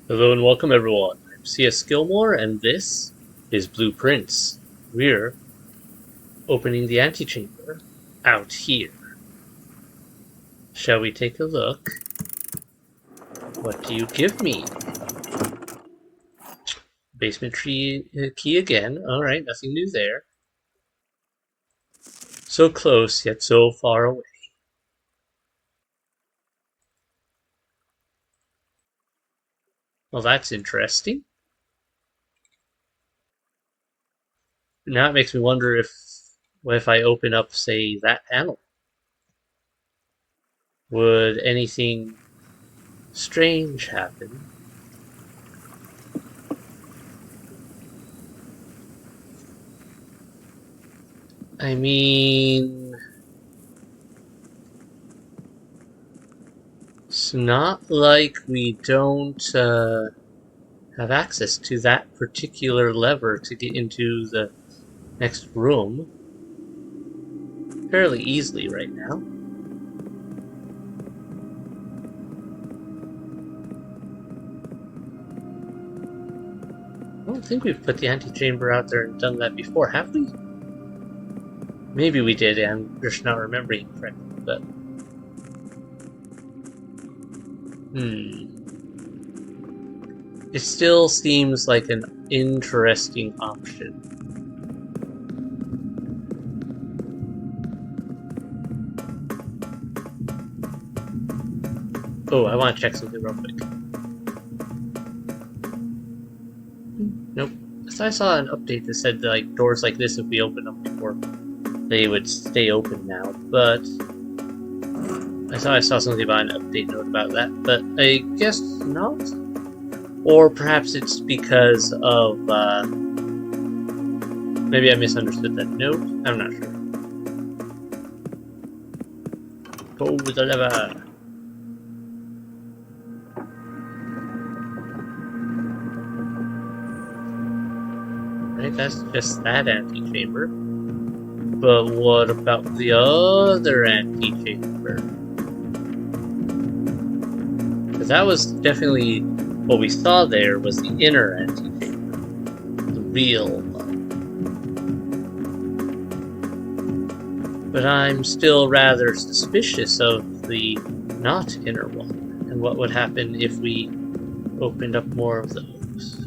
Hello and welcome everyone. I'm C.S.Gilmore and this is Blueprints. We're opening the antechamber out here. Shall we take a look? What do you give me? Basement tree key again. Alright, nothing new there. So close yet so far away. Well, that's interesting. Now it makes me wonder what if I open up, say, that panel? Would anything strange happen? I mean, it's not like we don't have access to that particular lever to get into the next room fairly easily right now. I don't think we've put the antechamber out there and done that before, have we? Maybe we did, and I'm just not remembering correctly, but... It still seems like an interesting option. Oh, I want to check something real quick. Nope. I saw an update that said that, like, doors like this, if we open them before, they would stay open now, but I thought I saw something about an update note about that, but I guess not. Or perhaps it's because of, maybe I misunderstood that note. I'm not sure. Pull the lever. Right, that's just that antechamber. But what about the other antechamber? Because that was definitely what we saw there was the inner antechamber, the real one. But I'm still rather suspicious of the not inner one, and what would happen if we opened up more of those.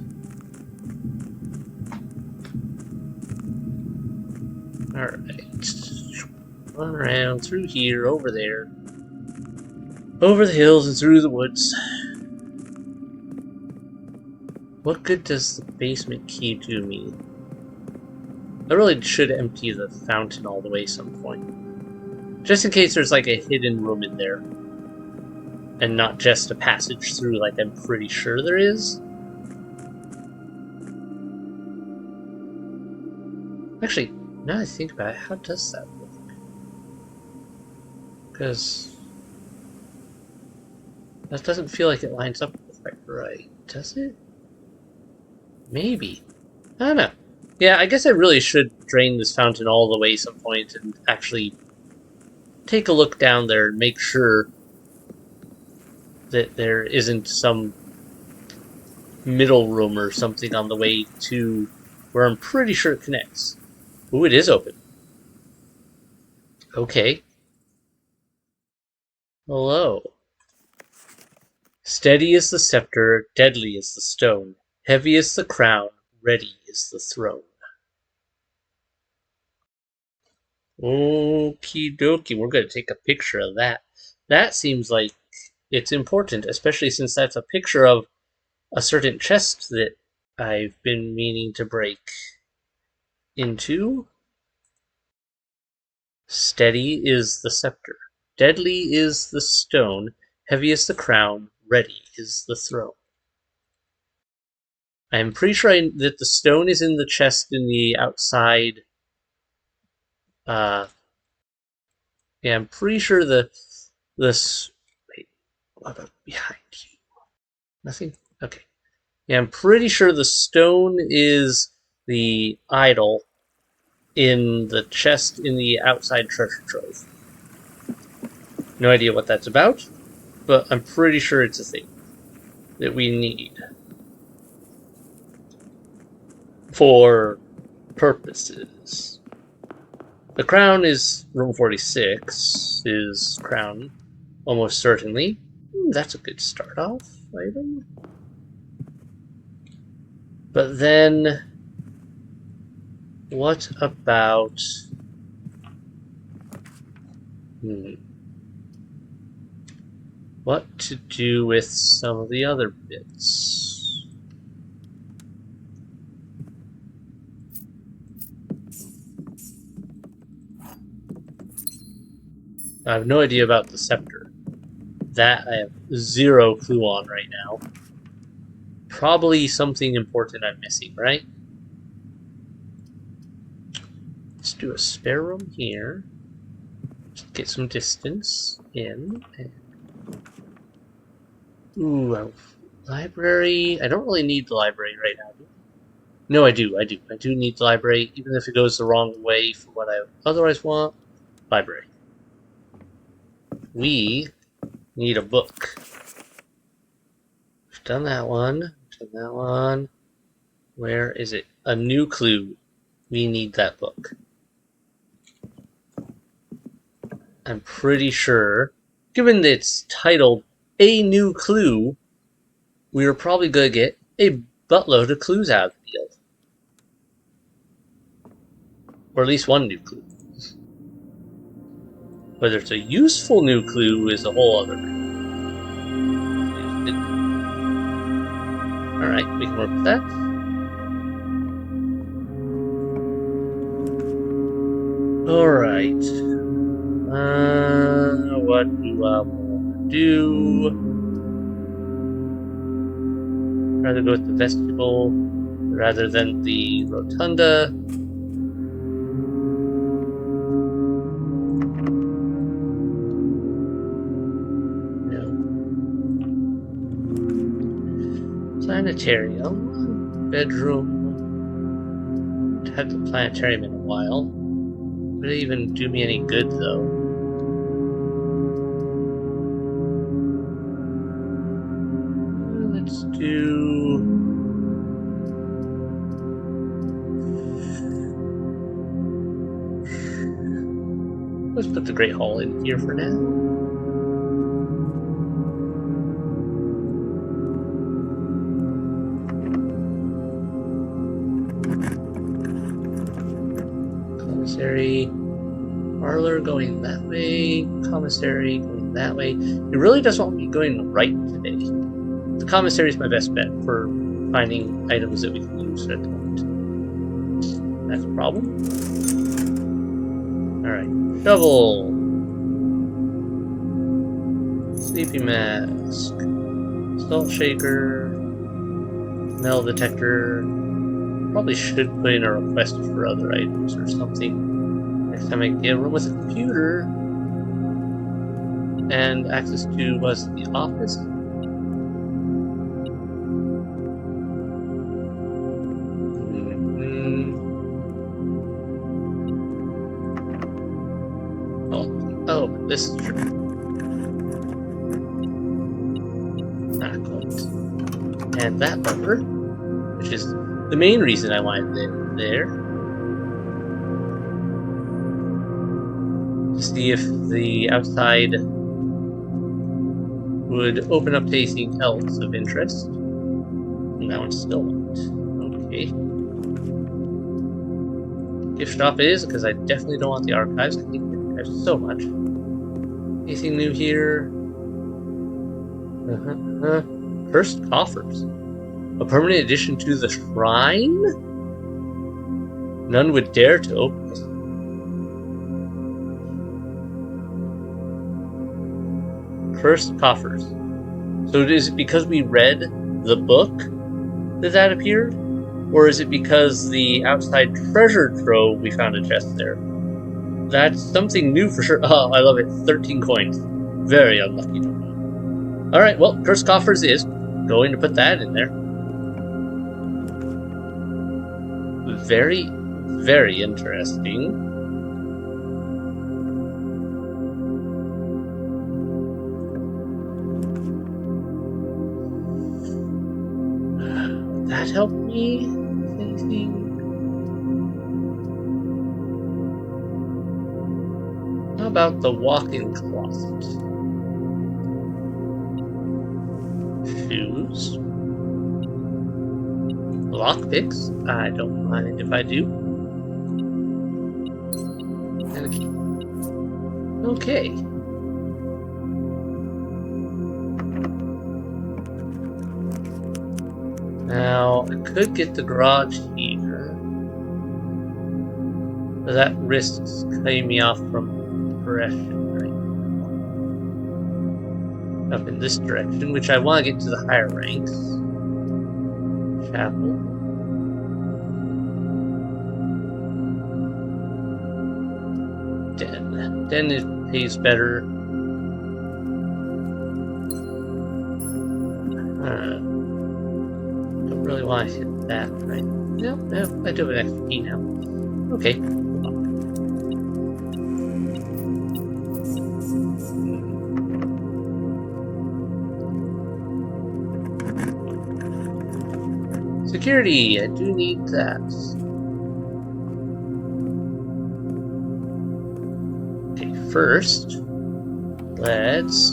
Alright. Run around through here, over there. Over the hills and through the woods. What good does the basement key do me? I really should empty the fountain all the way some point. Just in case there's like a hidden room in there. And not just a passage through like I'm pretty sure there is. Actually, now that I think about it, how does that work? Because that doesn't feel like it lines up quite right, does it? Maybe. I don't know. Yeah, I guess I really should drain this fountain all the way some point and actually take a look down there and make sure that there isn't some middle room or something on the way to where I'm pretty sure it connects. Ooh, it is open. Okay. Hello. Steady is the scepter, deadly is the stone. Heavy is the crown, ready is the throne. Okie dokie, we're going to take a picture of that. That seems like it's important, especially since that's a picture of a certain chest that I've been meaning to break into. Steady is the scepter, deadly is the stone, heavy is the crown, ready is the throne. I'm pretty sure that the stone is in the chest in the outside. Yeah, I'm pretty sure this. Wait, what about behind you? Nothing. Okay. Yeah, I'm pretty sure the stone is the idol in the chest in the outside treasure trove. No idea what that's about, but I'm pretty sure it's a thing. that we need for purposes. The crown is room 46, is crown, almost certainly. That's a good start off item. But then, what about... what to do with some of the other bits? I have no idea about the scepter. That I have zero clue on right now. Probably something important I'm missing, right? Let's do a spare room here. Just get some distance in. Ooh, a library. I don't really need the library right now. No, I do. I do need the library, even if it goes the wrong way for what I otherwise want. Library. We need a book. We've done that one. Done that one. Where is it? A new clue. We need that book. I'm pretty sure, given that it's titled A New Clue, we are probably going to get a buttload of clues out of the deal. Or at least one new clue. Whether it's a useful new clue is a whole other thing. Alright, we can work with that. Alright. What do I want to do? Rather go with the vestibule rather than the rotunda. Planetarium, bedroom. Haven't had the planetarium in a while. Would it even do me any good though? Let's do... let's put the Great Hall in here for now. Commissary, parlor going that way, commissary going that way. It really doesn't want me going right today. The commissary is my best bet for finding items that we can use at the moment. That's a problem. Alright, shovel. Sleepy mask. Salt shaker. Smell detector. Probably should put in a request for other items or something. Next time I get a room with a computer and access to the office. Oh, this is true. Not quite. And that bumper, which is the main reason I wanted it there. To see if the outside would open up to anything else of interest. And that one's still not. Okay. Gift shop is, because I definitely don't want the archives. I hate the archives so much. Anything new here? Cursed coffers. A permanent addition to the shrine? None would dare to open it. Cursed coffers. So is it because we read the book that appeared? Or is it because the outside treasure trove we found a chest there? That's something new for sure. Oh, I love it. 13 coins. Very unlucky. Alright, well, Cursed Coffers is going to put that in there. Very, very interesting. that help me? Anything? How about the walk-in closet? Shoes. Lockpicks. I don't mind if I do. And a key. Okay. Now, I could get the garage here. But that risks cutting me off from progression right now. Up in this direction, which I want to get to the higher ranks. Chapel. Den. Den it pays better. Don't really want to hit that, right? Yep, I do have an extra key now. Okay. Security, I do need that. Okay, first, let's...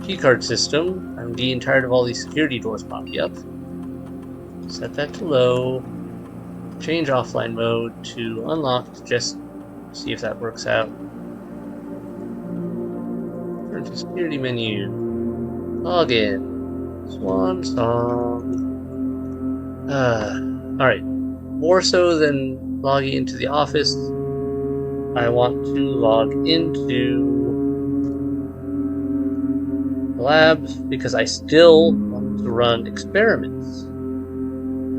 Keycard system. I'm getting tired of all these security doors popping up. Set that to low. Change offline mode to unlocked, just see if that works out. Turn to security menu. Login. Swan song. Alright. More so than logging into the office, I want to log into the labs because I still want to run experiments.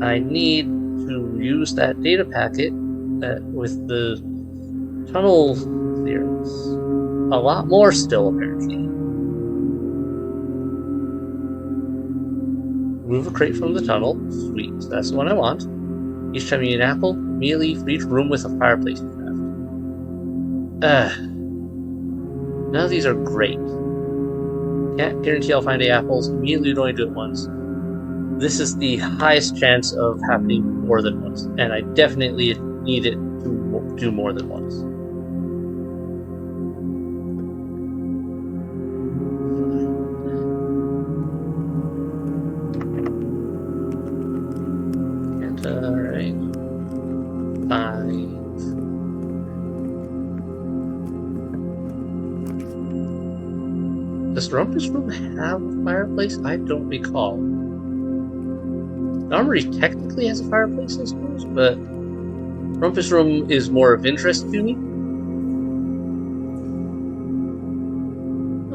I need to use that data packet with the tunnel clearance. A lot more still, apparently. Remove a crate from the tunnel. Sweet, that's the one I want. Each time you eat an apple, immediately reach a room with a fireplace craft. None of these are great. Can't guarantee I'll find 8 apples. Immediately only do it once. This is the highest chance of happening more than once, and I definitely need it to do more than once. And alright. 5. Does Rumpus Room have a fireplace? I don't recall. The Armory technically has a fireplace, I suppose, but Rumpus Room is more of interest to me.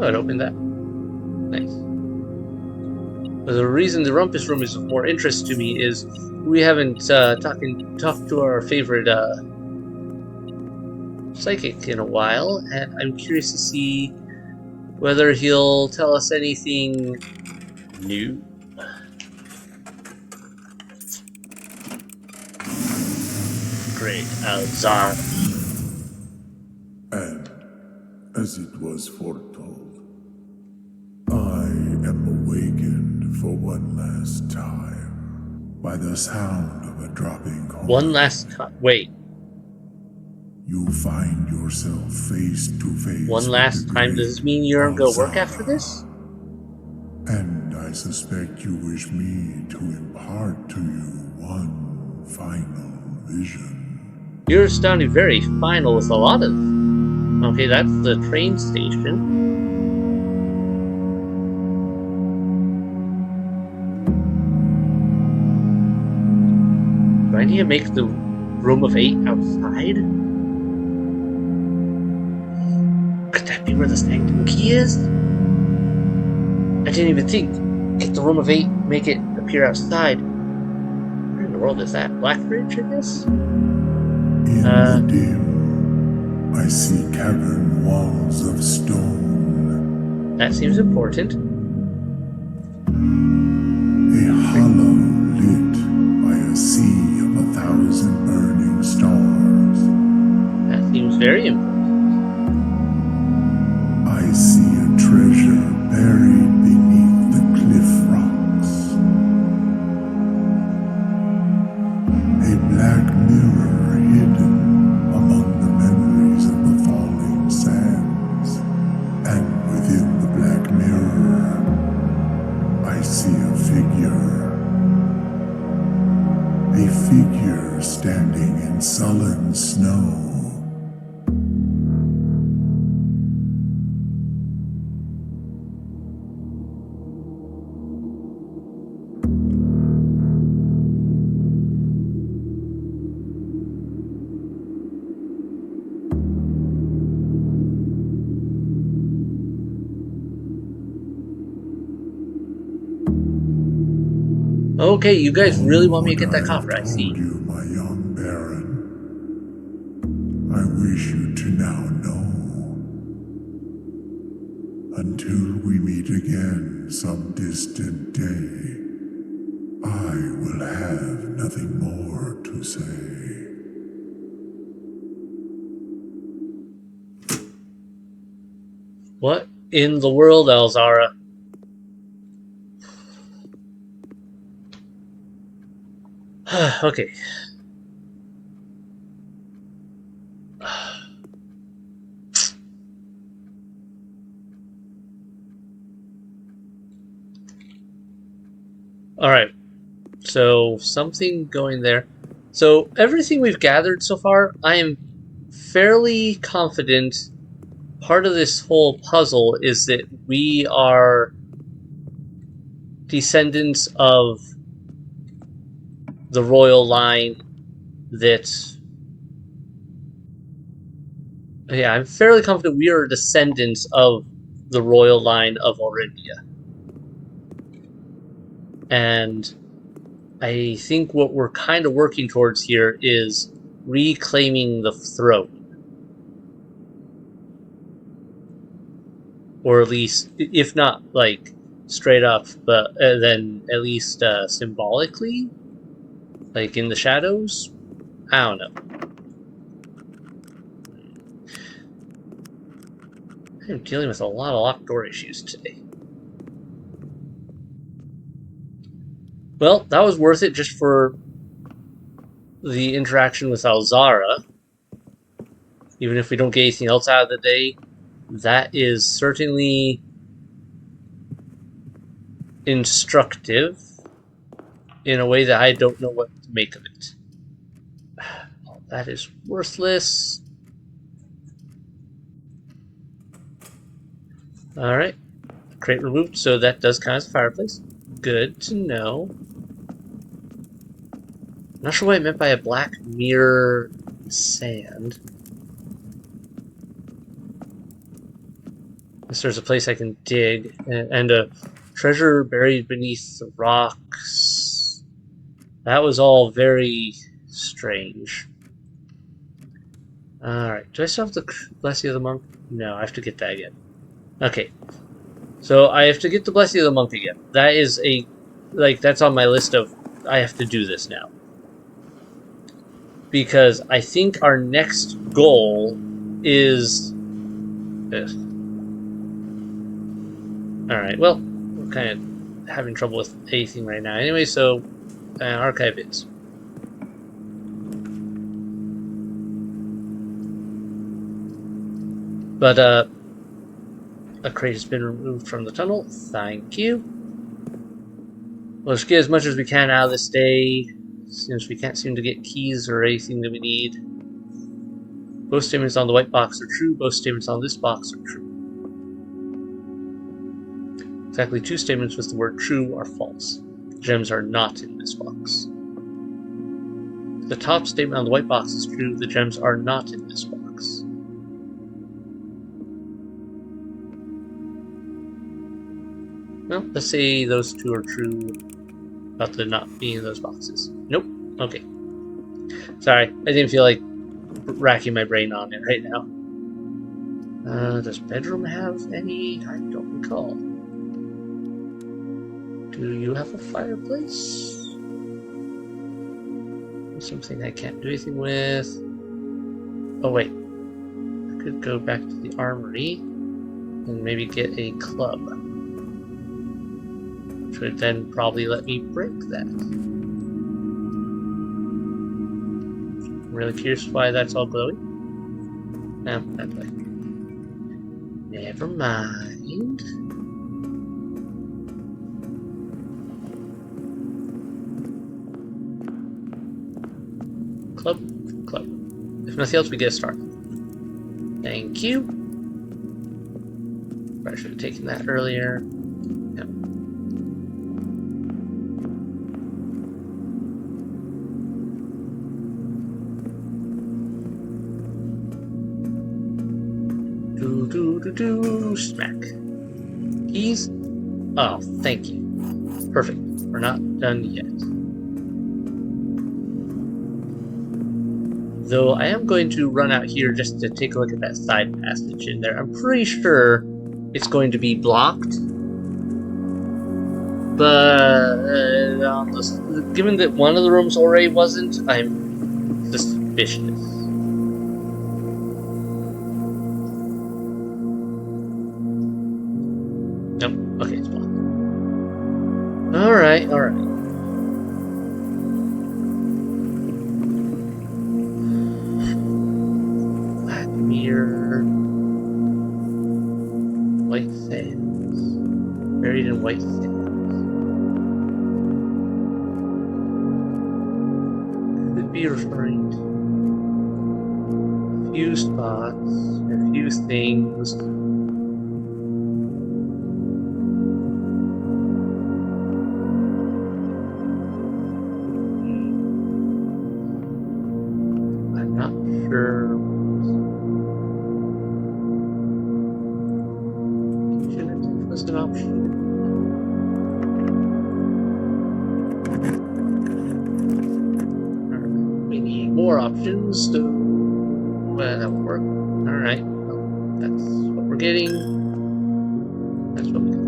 Oh, it opened that. Nice. But the reason the Rumpus Room is of more interest to me is we haven't talked to our favorite psychic in a while, and I'm curious to see whether he'll tell us anything new. Great Alzar. And as it was foretold, I am awakened for one last time by the sound of a dropping horn. One last time. Wait. You find yourself face to face. One last time? Does this mean you're gonna go work after this? And I suspect you wish me to impart to you one final vision. You're sounding very final with a lot of... Okay, that's the train station. Do I need to make the room of 8 outside? Could that be where the sanctum key is? I didn't even think. Get the room of 8, make it appear outside. Where in the world is that? Blackbridge, I guess? In the dim, I see cavern walls of stone. That seems important. A hollow lit by a sea of 1,000 burning stars. That seems very important. I see a treasure buried beneath the cliff rocks. see a figure. A figure standing in sullen snow. Okay, you guys really want me to What get that I have copper, I see. told you, my young Baron, I wish you to now know. Until we meet again some distant day, I will have nothing more to say. What in the world, Elzara? Okay. Alright, so something going there. So everything we've gathered so far, I am fairly confident part of this whole puzzle is that we are descendants of the royal line that... Yeah, I'm fairly confident we are descendants of the royal line of Auridia. And I think what we're kind of working towards here is reclaiming the throne. Or at least, if not like straight up, but then at least symbolically, like in the shadows. I don't know. I'm dealing with a lot of locked door issues today. Well, that was worth it just for the interaction with Alzara. Even if we don't get anything else out of the day, that is certainly instructive in a way that I don't know what to make of it. Oh, that is worthless. Alright. Crate removed, so that does count as a fireplace. Good to know. Not sure what I meant by a black mirror sand. Unless there's a place I can dig. And a treasure buried beneath the rocks. That was all very strange. Alright, do I still have the Blessing of the Monk? No, I have to get that again. Okay. So I have to get the Blessing of the Monk again. That is a... Like, that's on my list of... I have to do this now. Because I think our next goal is... Alright, well, we're kind of having trouble with anything right now. Anyway, so... archive is. But, a crate has been removed from the tunnel. Thank you. Let's get as much as we can out of this day, since we can't seem to get keys or anything that we need. Both statements on the white box are true. Both statements on this box are true. Exactly 2 statements with the word true are false. Gems are not in this box. The top statement on the white box is true. The gems are not in this box. Well, let's say those 2 are true about the not being in those boxes. Nope. Okay. Sorry, I didn't feel like racking my brain on it right now. Does bedroom have any? I don't recall. Do you have a fireplace? Something I can't do anything with. Oh wait. I could go back to the armory and maybe get a club. Which would then probably let me break that. I'm really curious why that's all glowing. No, that way. Never mind. Club. Club. If nothing else, we get a star. Thank you. I should have taken that earlier. Yep. Smack. Keys? Oh, thank you. Perfect. We're not done yet. Though I am going to run out here just to take a look at that side passage in there. I'm pretty sure it's going to be blocked. But given that one of the rooms already wasn't, I'm suspicious. Nope. Okay, it's blocked. Alright, alright. Black mirror. White sands. Buried in white sands. Could be referring to a few spots, a few things. An option. Right. We need more options, so that will work. Alright, well, that's what we're getting. That's what we got.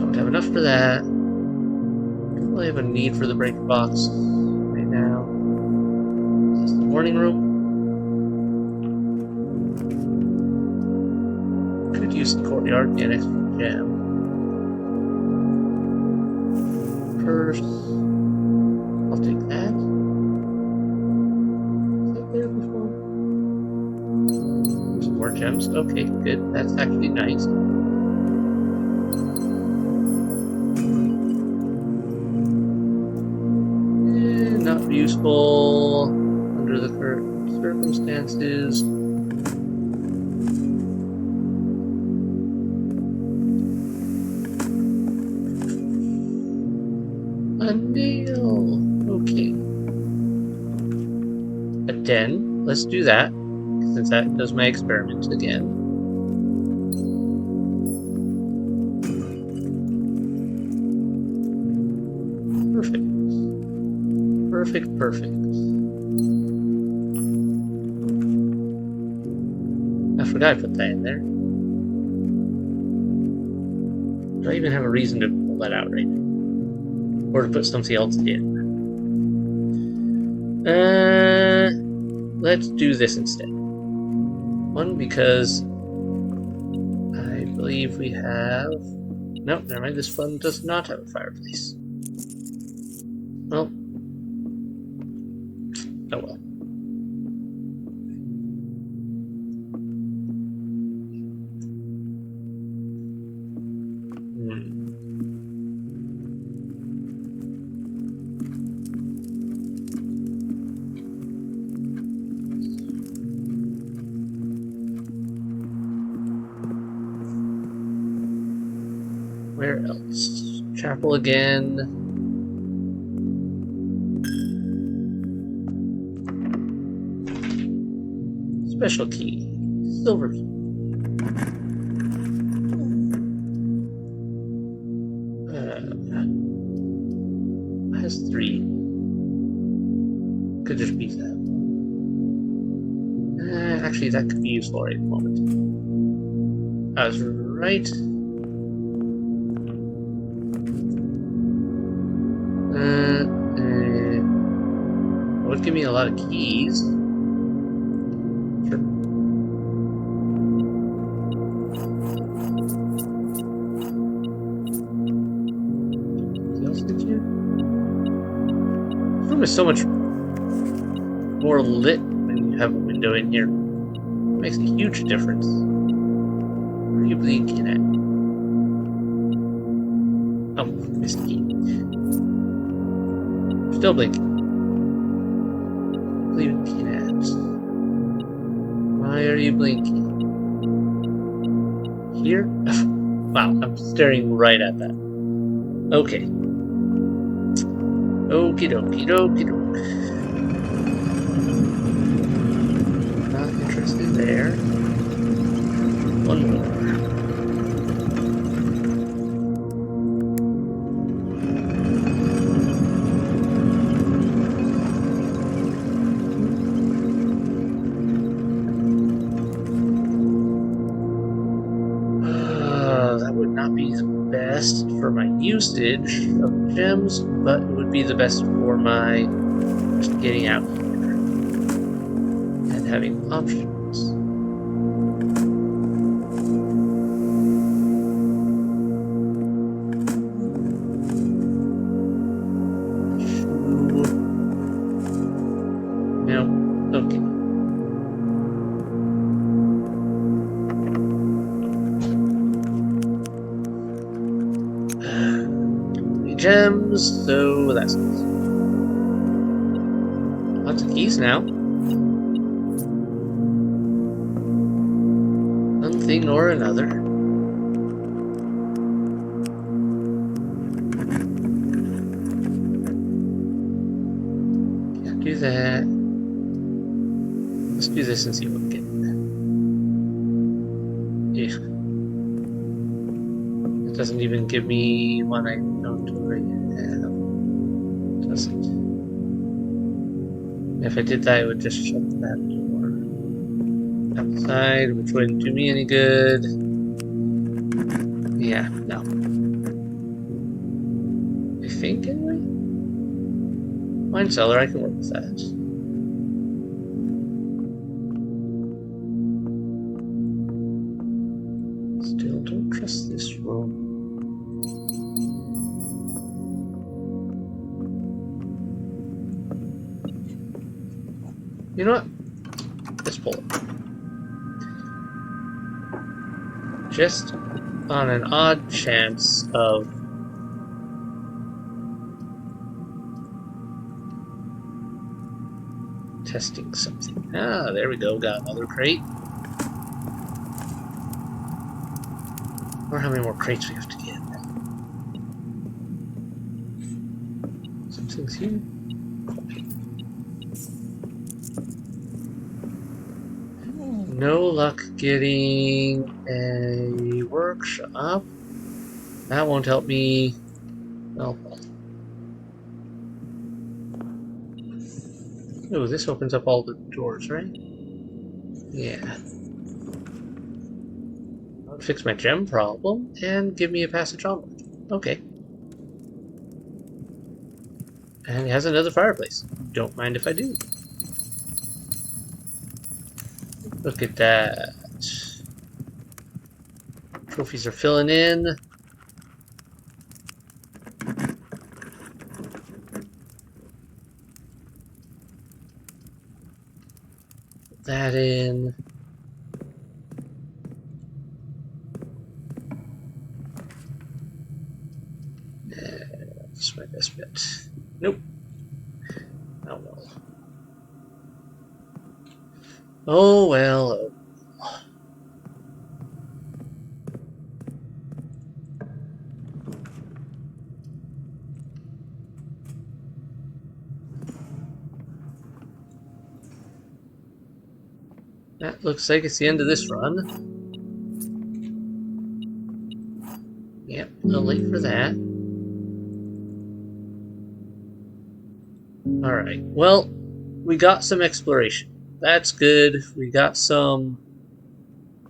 Don't have enough for that. Don't really have a need for the break box right now. Is this the morning room? Use the courtyard and extra gem. First, I'll take that. Is that there before? Some more gems. Okay, good. That's actually nice. Not useful under the current circumstances. A nail. Okay. A den. Let's do that, since that does my experiment again. Perfect. Perfect, perfect. I forgot I put that in there. Do I even have a reason to pull that out right now? Or to put something else in. Let's do this instead. One, because I believe we have... Nope, never mind, this one does not have a fireplace. Well. Oh well. Where else? Chapel again. Special key. Silver key. Has 3. Could just be that. Actually, that could be useful right at the moment. I was right. It would give me a lot of keys. Sure. What else did you? This room is so much more lit when you have a window in here. It makes a huge difference. What are you blinking at? Oh, missed key. Still blinking. Blinking at. Why are you blinking? Here? Wow, I'm staring right at that. Okay. Okie dokie dokie doke. Not interested there. One more. That would not be the best for my usage of gems, but it would be the best for my just getting out here and having options. No, okay. Gems, so that's nice. Lots of keys now. One thing or another. Can't do that. Let's do this and see what we get. Yeah. It doesn't even give me one I don't already have. It doesn't. If I did that, it would just shut that door outside, which wouldn't do me any good. Yeah, no. I think, anyway? Wine cellar, I can work with that. Still don't trust this room. You know what? Let's pull it. Just on an odd chance of testing something. Ah, there we go. Got another crate. Or how many more crates we have to get. Something's here. No luck getting a workshop. That won't help me. Oh. Oh, this opens up all the doors, right? Yeah. That would fix my gem problem and give me a passage onward. Okay. And it has another fireplace. Don't mind if I do. Look at that. Trophies are filling in. Put that in. That's my best bet. Nope. Oh well. Oh well. That looks like it's the end of this run. Yep, a little late for that. Alright, well, we got some exploration. That's good. We got some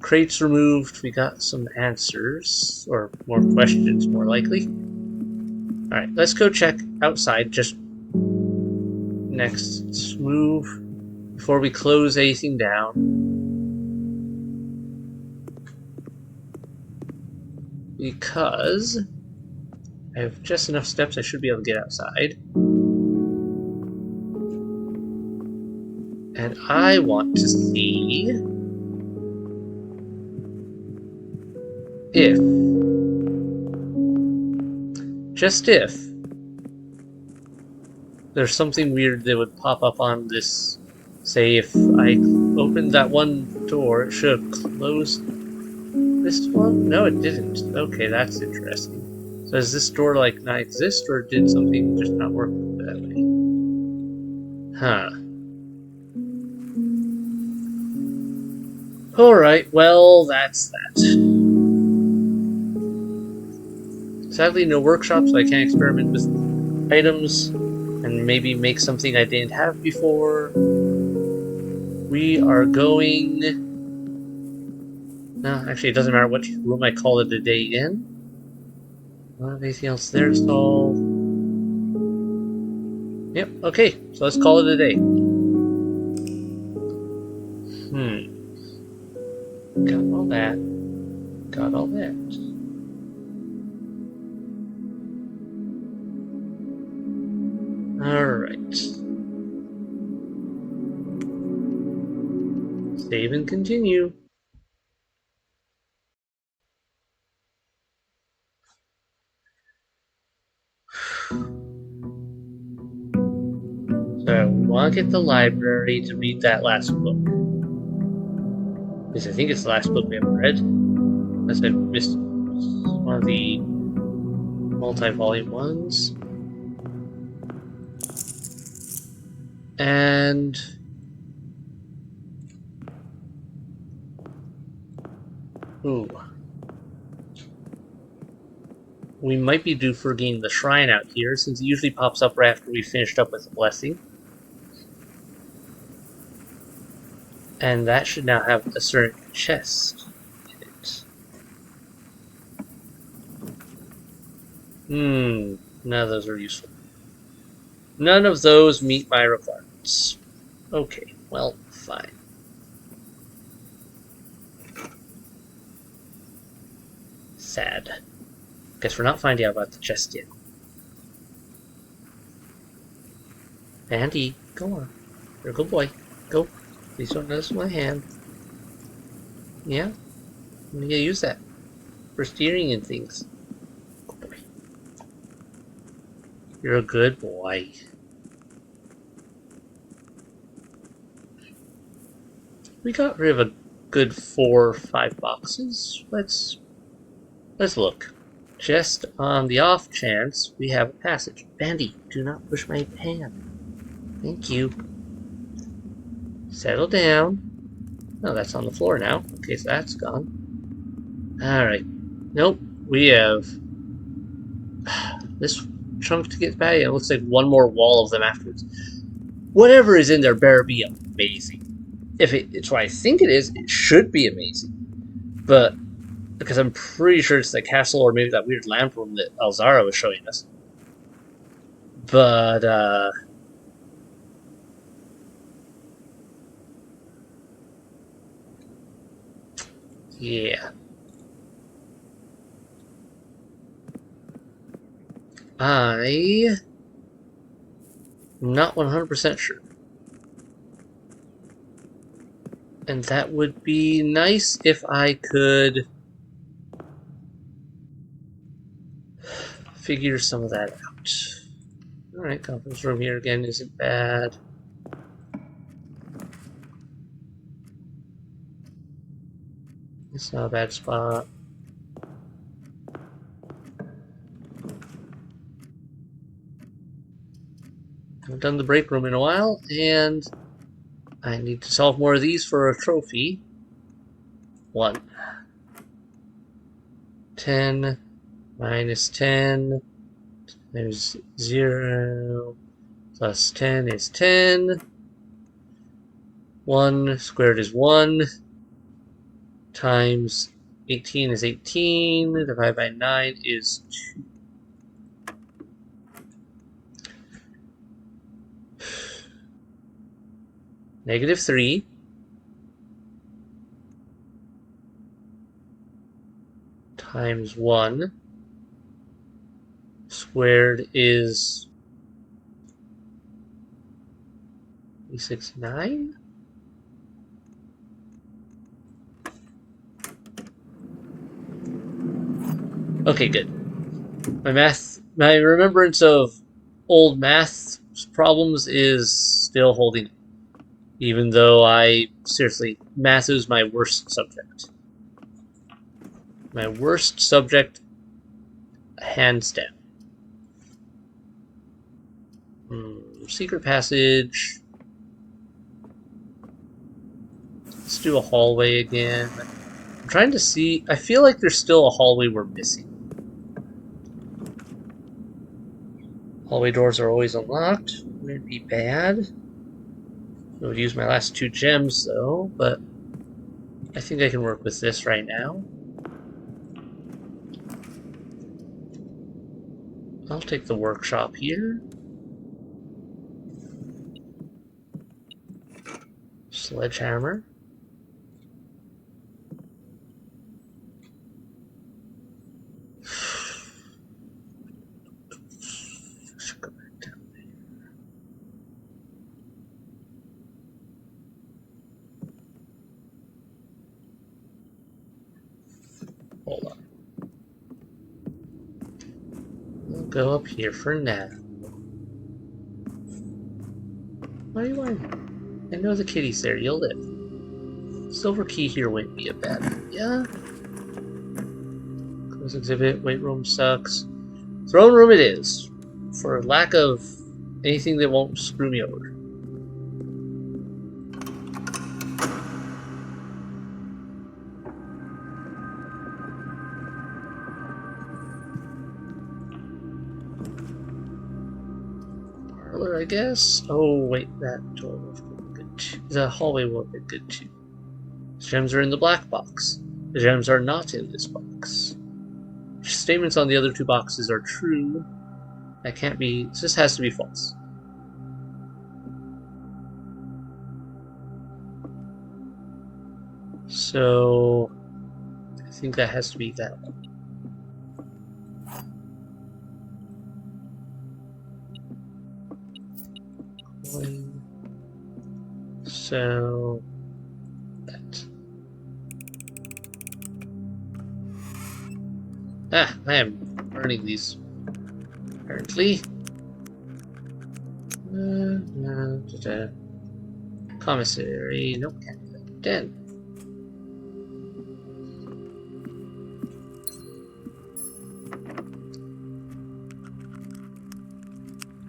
crates removed. We got some answers, or more questions, more likely. Alright, let's go check outside. Just next move before we close anything down. Because I have just enough steps, I should be able to get outside. And I want to see if, just if, there's something weird that would pop up on this. Say if I opened that one door, it should have closed this one? No, it didn't. Okay, that's interesting. So does this door like not exist, or did something just not work that way? Huh. Alright, well, that's that. Sadly, no workshop, so I can't experiment with items and maybe make something I didn't have before. We are going... No, actually, it doesn't matter which room I call it a day in. Not anything else there to solve. Yep, okay, so let's call it a day. Got all that. Got all that. Alright. Save and continue. So, we want to get the library to read that last book. Because I think it's the last book we haven't read. Unless I've missed one of the multi-volume ones. And... ooh. We might be due for getting the shrine out here, since it usually pops up right after we finished up with the blessing. And that should now have a certain chest in it. None of those are useful. None of those meet my requirements. Okay, well, fine. Sad. Guess we're not finding out about the chest yet. Andy, go on. You're a good boy. Go. Please don't notice my hand. Yeah? I'm gonna use that for steering and things. Good boy. You're a good boy. We got rid of a good 4 or 5 boxes. Let's look. Just on the off chance we have a passage. Bandy, do not push my pan. Thank you. Settle down. Oh, that's on the floor now. Okay, so that's gone. Alright. Nope. We have this chunk to get back. It looks like one more wall of them afterwards. Whatever is in there better be amazing. If it's what I think it is, it should be amazing. But because I'm pretty sure it's the castle or maybe that weird lamp room that Alzara was showing us. But, yeah. I'm not 100% sure. And that would be nice if I could figure some of that out. Alright, conference room here again isn't bad. It's not a bad spot. I've done the break room in a while, and I need to solve more of these for a trophy. 1. 10 minus 10. There's 0 plus 10 is 10. 1 squared is 1. Times 18 is 18. Divided by 9 is 2. Negative 3. Times 1. Squared is 9? Okay, good. My remembrance of old math problems is still holding, even though I seriously, math is my worst subject. My worst subject, hands down. Secret passage. Let's do a hallway again. I'm trying to see. I feel like there's still a hallway we're missing. Hallway doors are always unlocked. Wouldn't be bad. I would use my last 2 gems though, but I think I can work with this right now. I'll take the workshop here. Sledgehammer. Should go back down there. Hold on. We'll go up here for now. Why are you whining? I know the kitty's there. You'll live. Silver key here wouldn't be a bad idea. Close exhibit. Weight room sucks. Throne room it is. For lack of anything that won't screw me over. Parlor, I guess? Oh, wait, that door will be good too. The hallway will be good too. The gems are in the black box. The gems are not in this box. Statements on the other 2 boxes are true. That can't be. This has to be false. So I think that has to be that one. So that. I am burning these apparently. Commissary. Nope, can't do that. Den.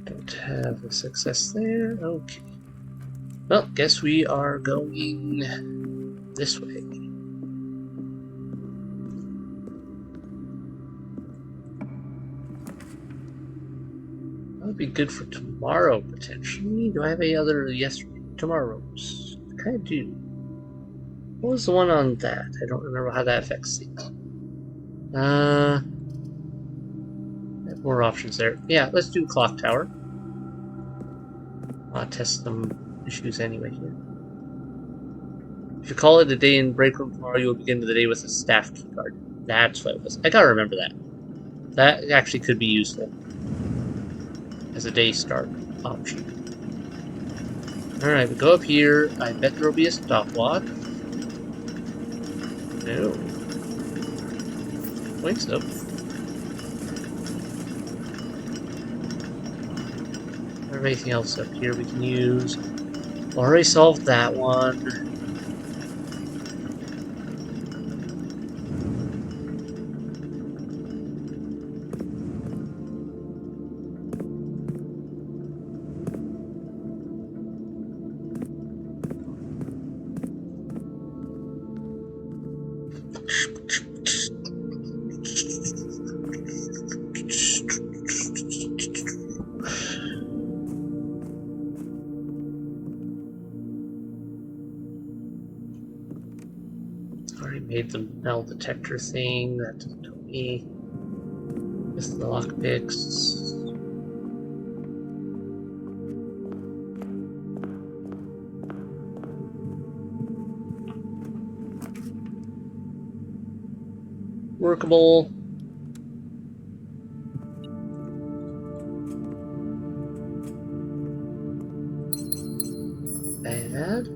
Don't have a success there. Okay. Well, guess we are going this way. That would be good for tomorrow, potentially. Do I have any other tomorrow's? I kind of do. What was the one on that? I don't remember how that affects things. More options there. Yeah, let's do clock tower. I'll test some issues anyway here. If you call it a day in break room tomorrow, you will begin the day with a staff keycard. That's what it was. I gotta remember that. That actually could be useful as a day start option. Alright, we go up here. I bet there will be a stopwatch. No. Think so. Anything else up here we can use? Already solved that one. Already made the metal detector thing. That doesn't help me. With the lockpicks. Workable. Bad.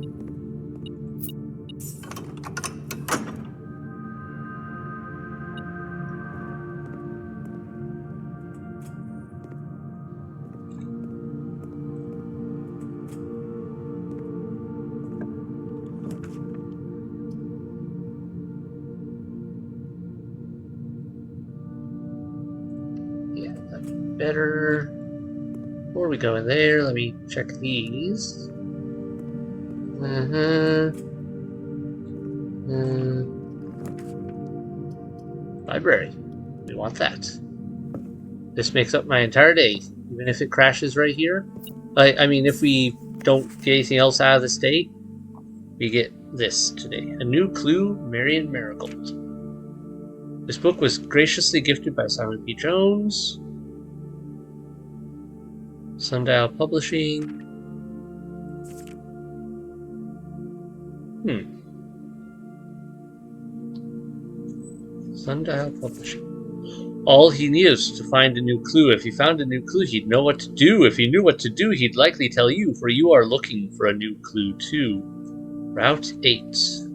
better. Before we go in there, let me check these. Library. We want that. This makes up my entire day, even if it crashes right here. I mean, if we don't get anything else out of the state, we get this today. A new clue, Marion Marigold. This book was graciously gifted by Simon P. Jones. Sundial Publishing. Sundial Publishing. All he needed was to find a new clue. If he found a new clue, he'd know what to do. If he knew what to do, he'd likely tell you, for you are looking for a new clue too. Route 8.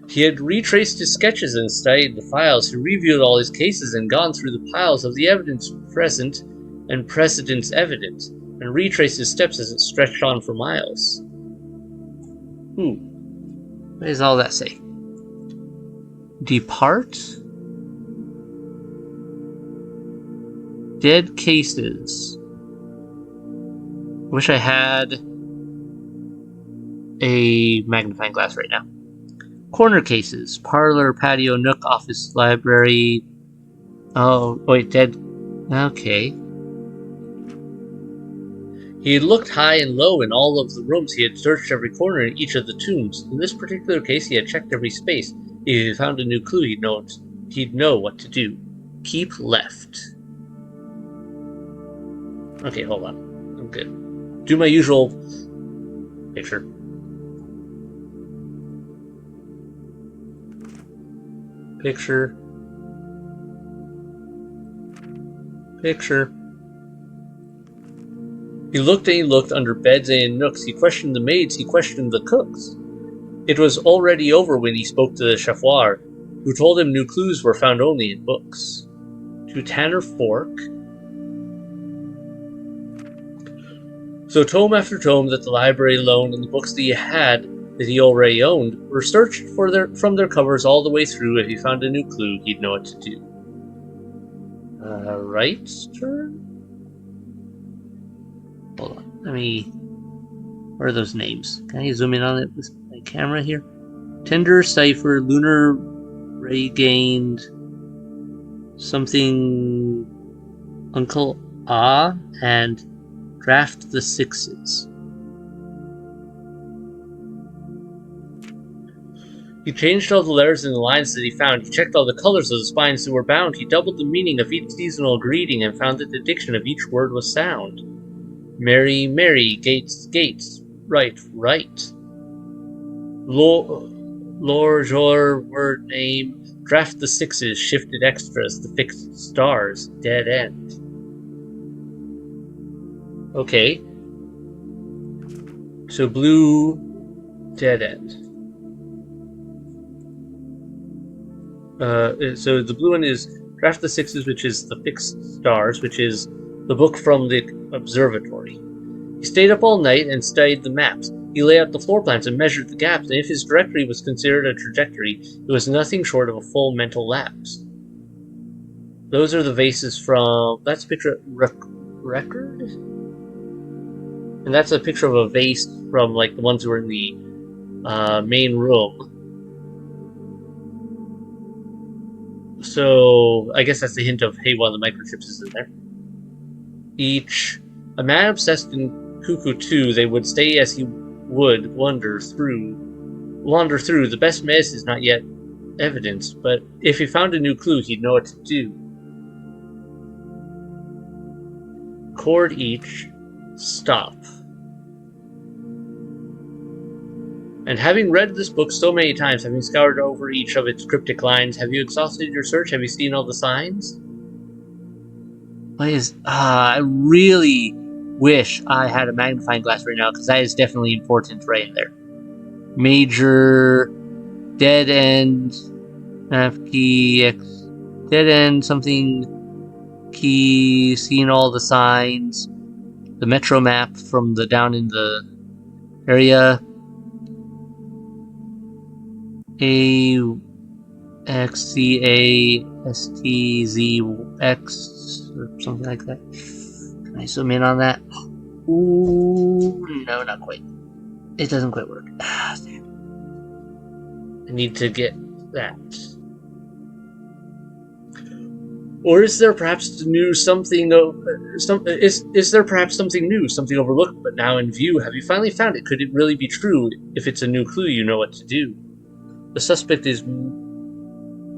He had retraced his sketches and studied the files. He reviewed all his cases and gone through the piles of the evidence present and precedents evident, and retraced his steps as it stretched on for miles. What does all that say? Depart? Dead cases. Wish I had a magnifying glass right now. Corner cases. Parlor, patio, nook, office, library. Oh, wait, dead. Okay. He had looked high and low in all of the rooms. He had searched every corner in each of the tombs. In this particular case, he had checked every space. If he found a new clue, he'd know what to do. Keep left. Okay, hold on. I'm good. Do my usual picture. Picture. Picture. He looked and he looked under beds and in nooks. He questioned the maids. He questioned the cooks. It was already over when he spoke to the chauffeur, who told him new clues were found only in books. To Tanner Fork. So tome after tome that the library loaned and the books that he already owned, were searched from their covers all the way through. If he found a new clue, he'd know what to do. Right turn? Hold on. What are those names? Can I zoom in on it with my camera here? Tender Cipher, Lunar Ray Gained, something Uncle Ah, and Draft the Sixes. He changed all the letters and the lines that he found. He checked all the colors of the spines that were bound. He doubled the meaning of each seasonal greeting and found that the diction of each word was sound. Mary, Mary, Gates, Gates, right, right. Lord, your word name, draft the sixes, shifted extras, the fixed stars, dead end. Okay. So blue, dead end. So the blue one is draft the sixes, which is the fixed stars, which is the book from the observatory. He stayed up all night and studied the maps. He laid out the floor plans and measured the gaps, and if his directory was considered a trajectory, it was nothing short of a full mental lapse. Those are the vases from... That's a picture of record? And that's a picture of a vase from, like, the ones who were in the main room. So, I guess that's the hint of, hey, one of the microchips is in there. A man obsessed in Cuckoo 2, they would stay as he would wander through. The best medicine is not yet evidence, but if he found a new clue, he'd know what to do. Chord each, stop. And having read this book so many times, having scoured over each of its cryptic lines, have you exhausted your search? Have you seen all the signs? I really wish I had a magnifying glass right now, because that is definitely important right there. Major, dead end, key, dead end, something, key, seeing all the signs, the metro map from the down in the area, XCASTZX or something like that. Can I zoom in on that? Ooh, no, not quite. It doesn't quite work. I need to get that. Or is there perhaps new something? Is there perhaps something new, something overlooked but now in view? Have you finally found it? Could it really be true? If it's a new clue, you know what to do. The suspect is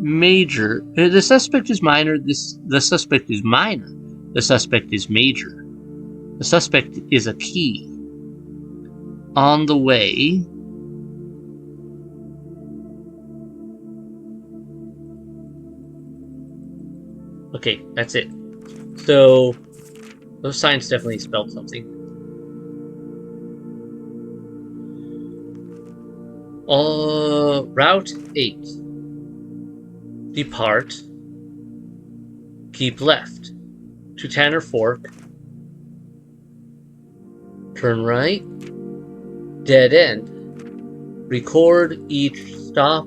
major. The suspect is minor. The suspect is minor. The suspect is major. The suspect is a key. On the way. Okay, that's it. So those signs definitely spelled something. Route 8. Depart. Keep left. To Tanner Fork. Turn right. Dead end. Record each stop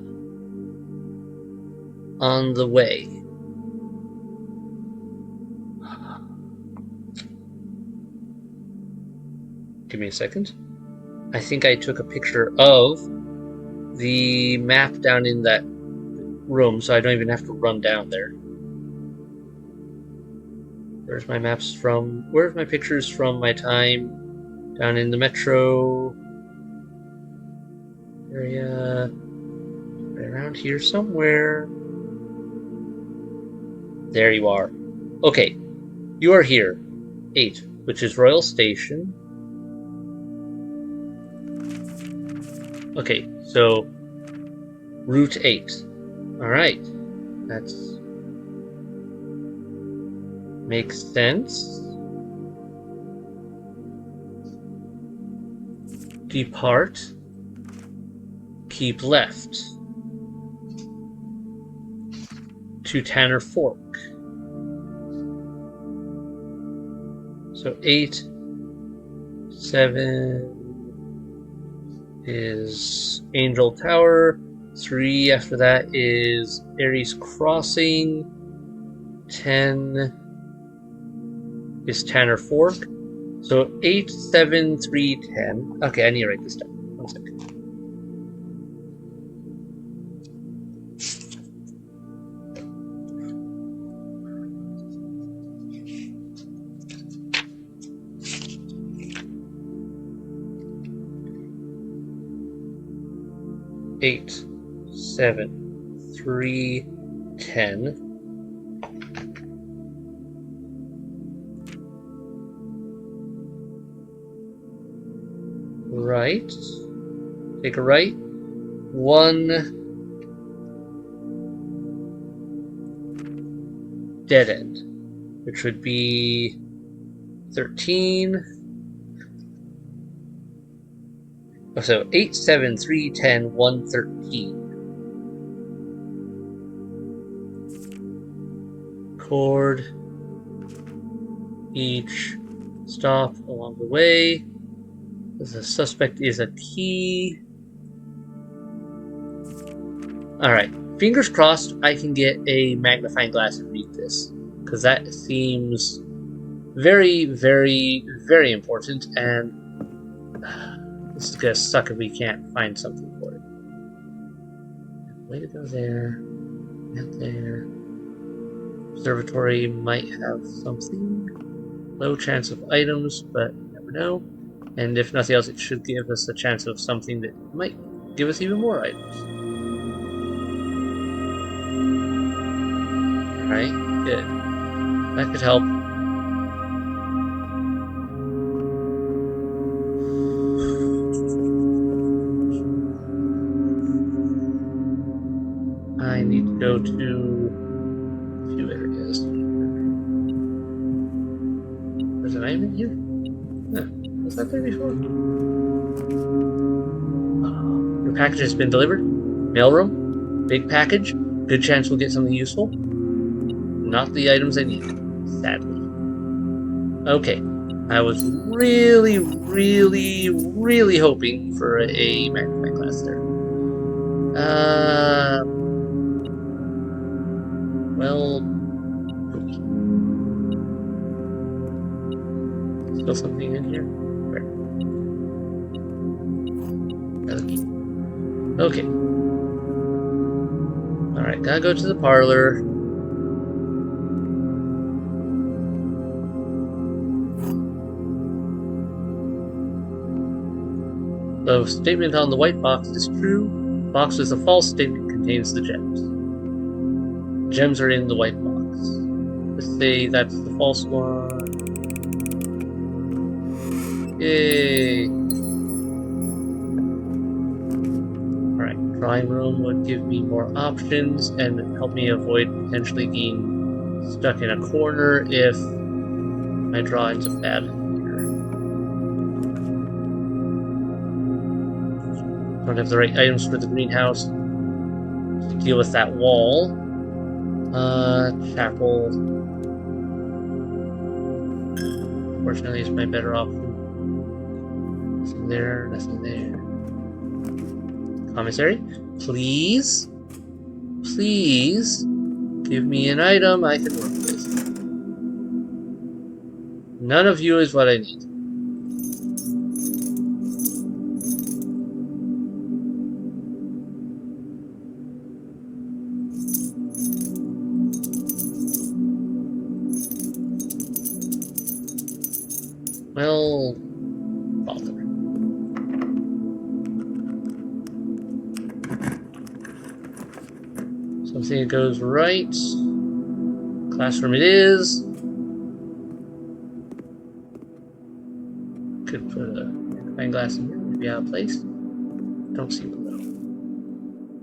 on the way. Give me a second. I think I took a picture of the map down in that room, so I don't even have to run down there. Where's my maps from? Where's my pictures from my time down in the metro area? Right around here somewhere. There you are. Okay, you are here. 8, which is Royal Station. Okay, so Route 8. Alright, that's makes sense. Depart. Keep left. To Tanner Fork. So 8, 7 is Angel Tower. 3 after that is Ares Crossing. 10 is Tanner Fork. So 8, 7, 3, 10. Okay, I need to write this down. 1 second. Eight, 7, 3, 10. Right. Take a right. 1 dead end, which would be 13. So 8, 7, 3, 10, 1, 13. Record each stop along the way. The suspect is a key. Alright, fingers crossed I can get a magnifying glass and read this, because that seems very, very, very important, and this is gonna suck if we can't find something for it. Way to go there. And there. Observatory might have something. Low chance of items, but you never know. And if nothing else, it should give us a chance of something that might give us even more items. Alright, good. That could help. I need to go to a few areas. There's an item in here? Huh. Was that there before? Your package has been delivered. Mailroom. Big package. Good chance we'll get something useful. Not the items I needed, sadly. Okay. I was really, really, really hoping for a magnifying glass there. Well, still something in here? Where? Okay. Alright, gotta go to the parlor. The statement on the white box is true. The box with a false statement contains the gems. The gems are in the white box. Let's say that's the false one. Yay! Alright, drawing room would give me more options and help me avoid potentially being stuck in a corner if my drawing's a bad here. Don't have the right items for the greenhouse to deal with that wall. Chapel. Fortunately, is my better option. Nothing there, nothing there. Commissary, please, please give me an item I can work with. None of you is what I need. Well, bother. Something that goes right. Classroom it is. Could put a magnifying glass in here, maybe out of place. Don't see one though.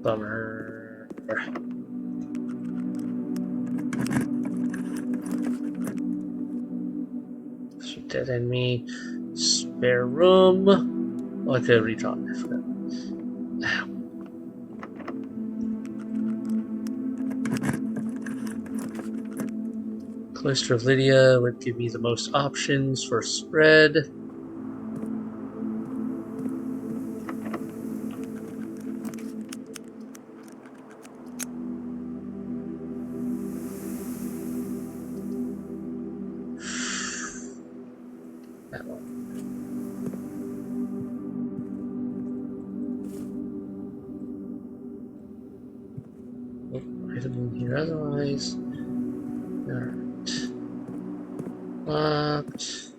Bummer. Should dead end me. Spare room. Oh, I could have redrawn. I forgot. Ow. Cloister of Lydia would give me the most options for spread. That one. Nope, item in here otherwise. Alright. Locked.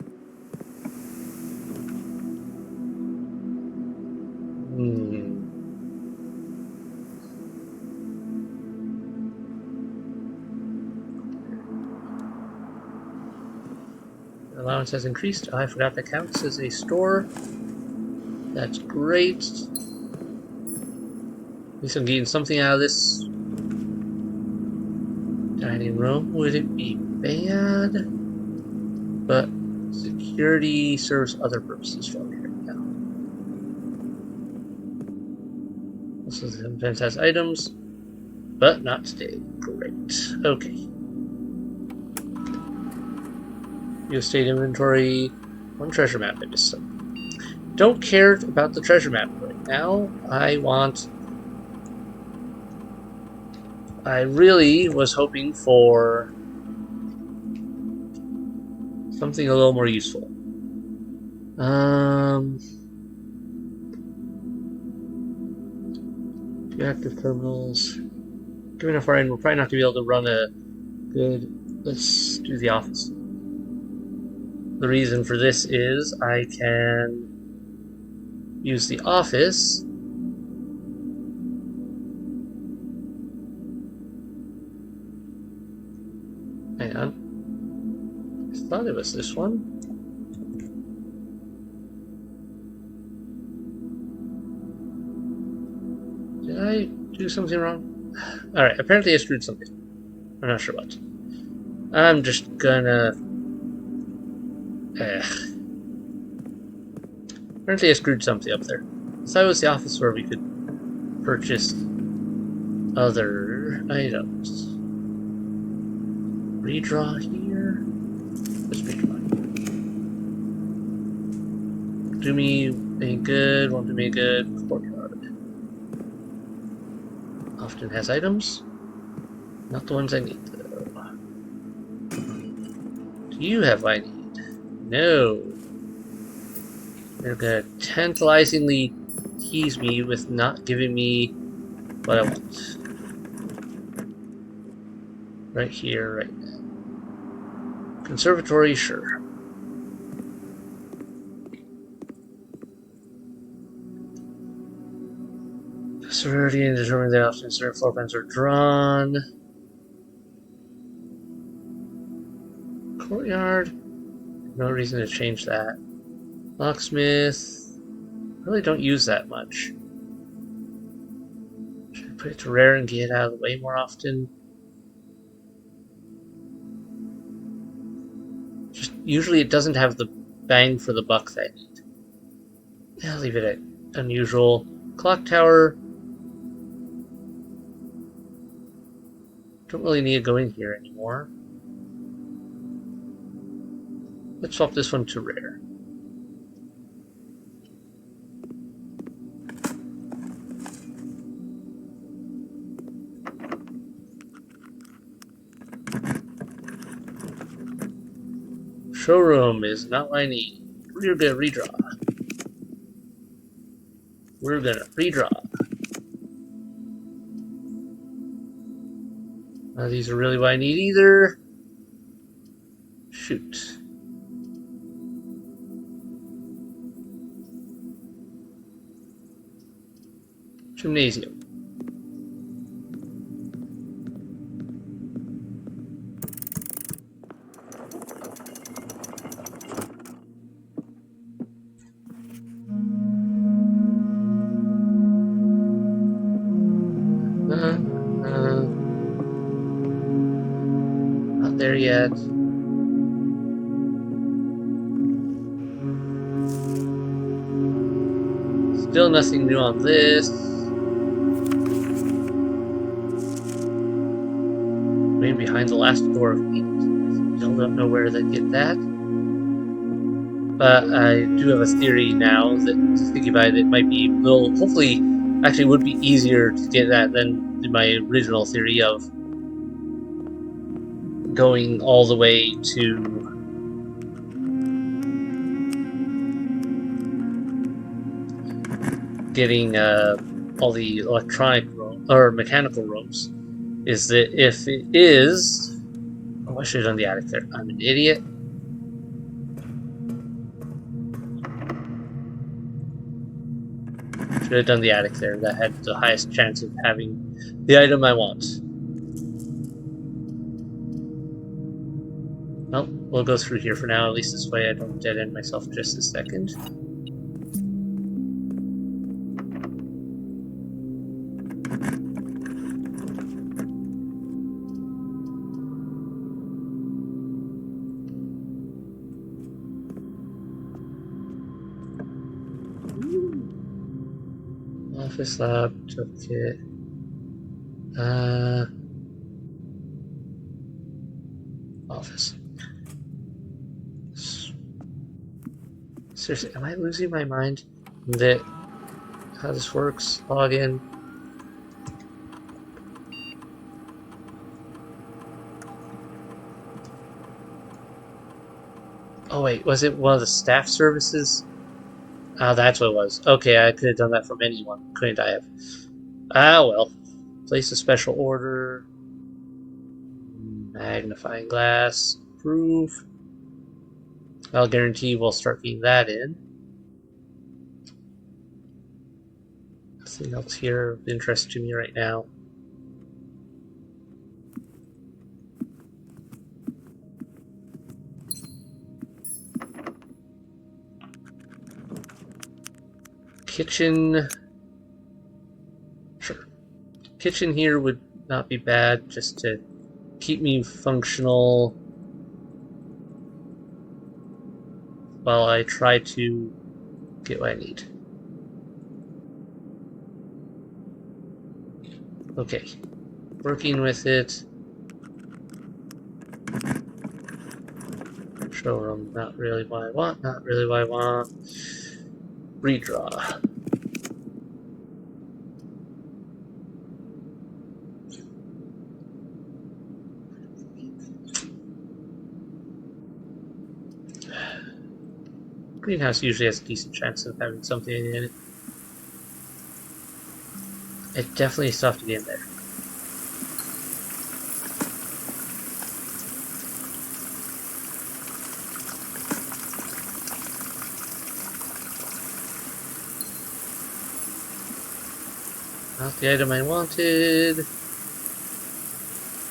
Allowance has increased. I forgot that counts as a store. That's great. At least I'm getting something out of this dining room. Would it be bad? But security serves other purposes for me right now. This is sometimes has items, but not today. Great. Okay. Real estate inventory. One treasure map. I missed some. Don't care about the treasure map right now. I really was hoping for something a little more useful. Two active terminals. Given how far in, we're probably not going to be able to run a good... Let's do the office. The reason for this is I can use the office hang on. I thought it was this one. Did I do something wrong? Alright, apparently I screwed something. I'm not sure what. I'm just gonna... Apparently I screwed something up there. So it was the office where we could purchase other items. Redraw here. Let's redraw here. Do me any good, won't do me good. Courtyard. Often has items. Not the ones I need, though. Do you have what I need? No. You're gonna tantalizingly tease me with not giving me what I want. Right here, right now. Conservatory, sure. Severity and determining that often certain floor plans are drawn. Courtyard. No reason to change that. Locksmith. Really don't use that much. Should I put it to rare and get out of the way more often? Just usually it doesn't have the bang for the buck that I need. Yeah, I'll leave it at unusual. Clock tower. Don't really need to go in here anymore. Let's swap this one to rare. Showroom is not what I need. We're gonna redraw. We're gonna redraw. None of these are really what I need either. Shoot. Gymnasium. Not there yet. Still nothing new on this. Maybe behind the last door of 8. Still don't know where to get that. But I do have a theory now that, thinking about it, it might be hopefully, actually would be easier to get that than my original theory of going all the way to getting all the electronic or mechanical rooms. Is that if it is... Oh, I should have done the attic there. I'm an idiot. Should have done the attic there. That had the highest chance of having the item I want. Well, we'll go through here for now. At least this way I don't dead end myself just a second. Office lab, took it. Office. Seriously, am I losing my mind that how this works? Log in. Oh wait, was it one of the staff services? Ah, that's what it was. Okay, I could have done that from anyone, couldn't I have? Ah, well. Place a special order. Magnifying glass. Proof. I'll guarantee we'll start getting that in. Nothing else here of interest to me right now. Kitchen. Sure. Kitchen here would not be bad just to keep me functional while I try to get what I need. Okay. Working with it. Showroom, not really what I want, not really what I want. Redraw. Greenhouse usually has a decent chance of having something in it. It definitely is tough to get in there. Not the item I wanted.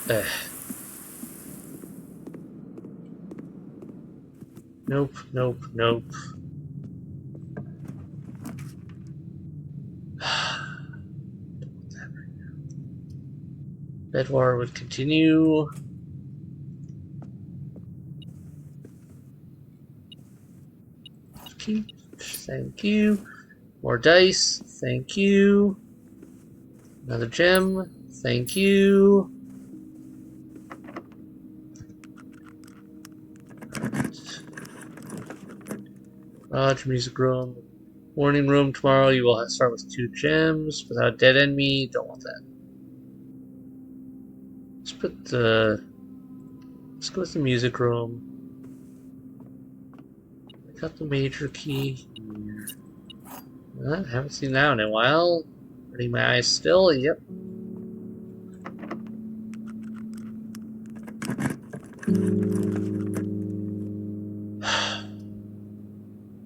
Ugh. Nope, nope, nope. Bed war would continue. Thank you. More dice. Thank you. Another gem. Thank you. Lodge, music room. Warning room. Tomorrow you will start with 2 gems. Without dead enemy. Don't want that. Let's go with the music room. I got the major key here. I haven't seen that in a while. Running my eyes still. Yep.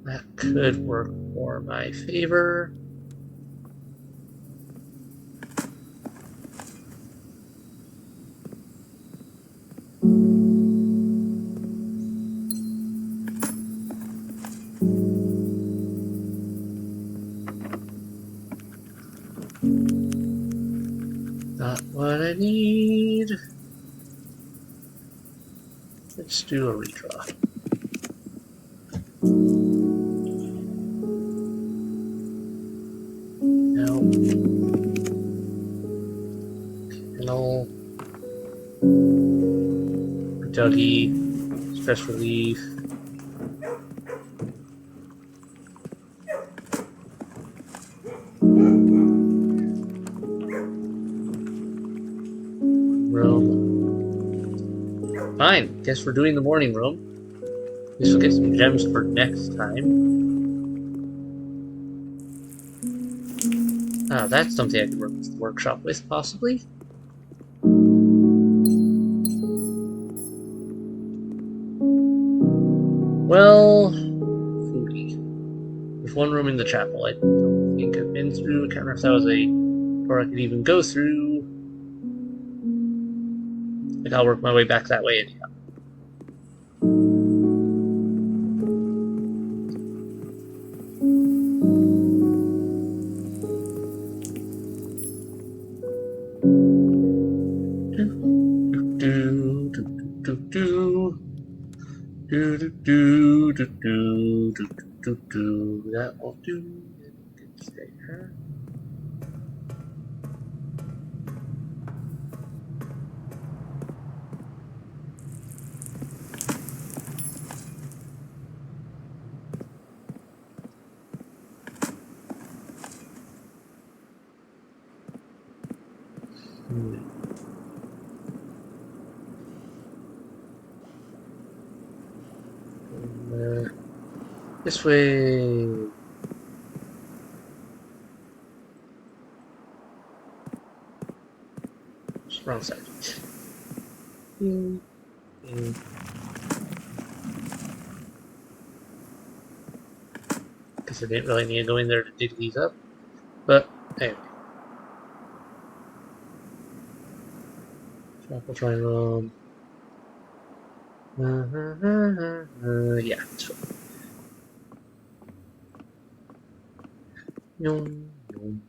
That could work for my favor. Not what I need. Let's do a redraw. Now, kennel, Dougie, stress relief. Room. Fine, guess we're doing the morning room. At least we'll get some gems for next time. Ah, that's something I could work with the workshop with, possibly. Well, foodie. There's one room in the chapel I don't think I've been through. I can't remember if that was a door I could even go through. I think I'll work my way back that way anyhow. That will do. Stay here. This way. Just wrong side. Guess I didn't really need to go in there to dig these up. But anyway. Chapel triangle. Yeah, it's fine. Yum, yum.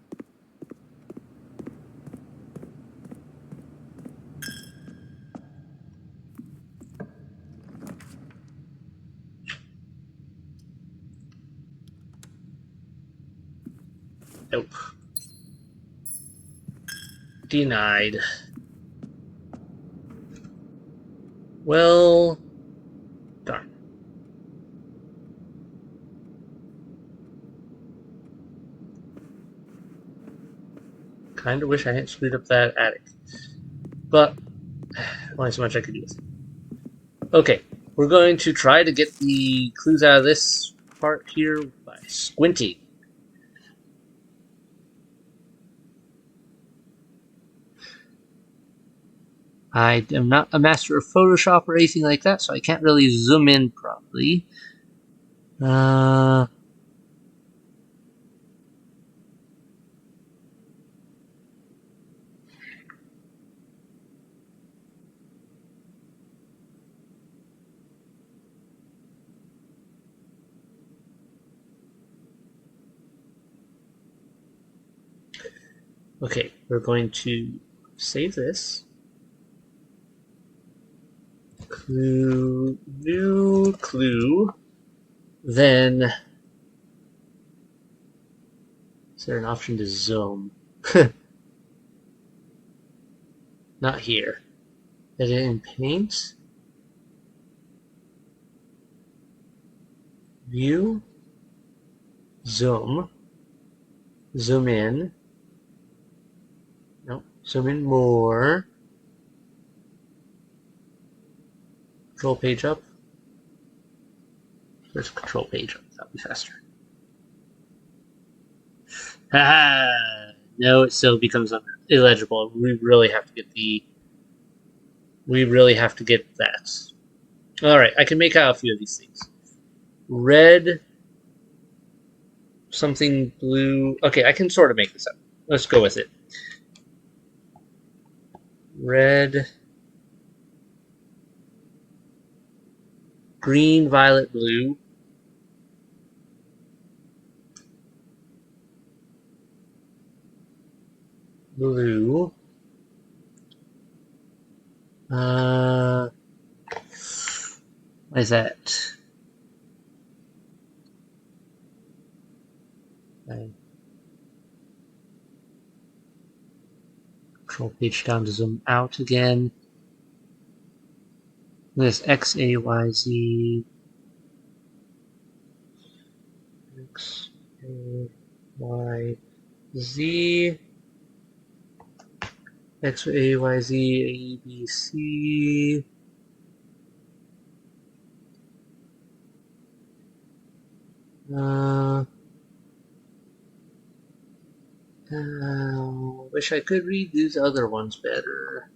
Nope. Denied. Well, darn. Kinda wish I hadn't screwed up that attic. But, only so much I could use. Okay, we're going to try to get the clues out of this part here by squinting. I am not a master of Photoshop or anything like that, so I can't really zoom in properly. Okay, we're going to save this. Clue, new clue. Then, is there an option to zoom? Not here. Edit in Paint. View. Zoom. Zoom in. No, zoom in more. Control page up. There's control page up. That'll be faster. Ah, no, it still becomes illegible. We really have to get the. We really have to get that. All right, I can make out a few of these things. Red, something blue. Okay, I can sort of make this up. Let's go with it. Red, green, violet, blue. Blue. What is that? Control page down to zoom out again. This X, A, Y, Z. X, A, Y, Z. X, A, Y, Z, A, B, C. Wish I could read these other ones better.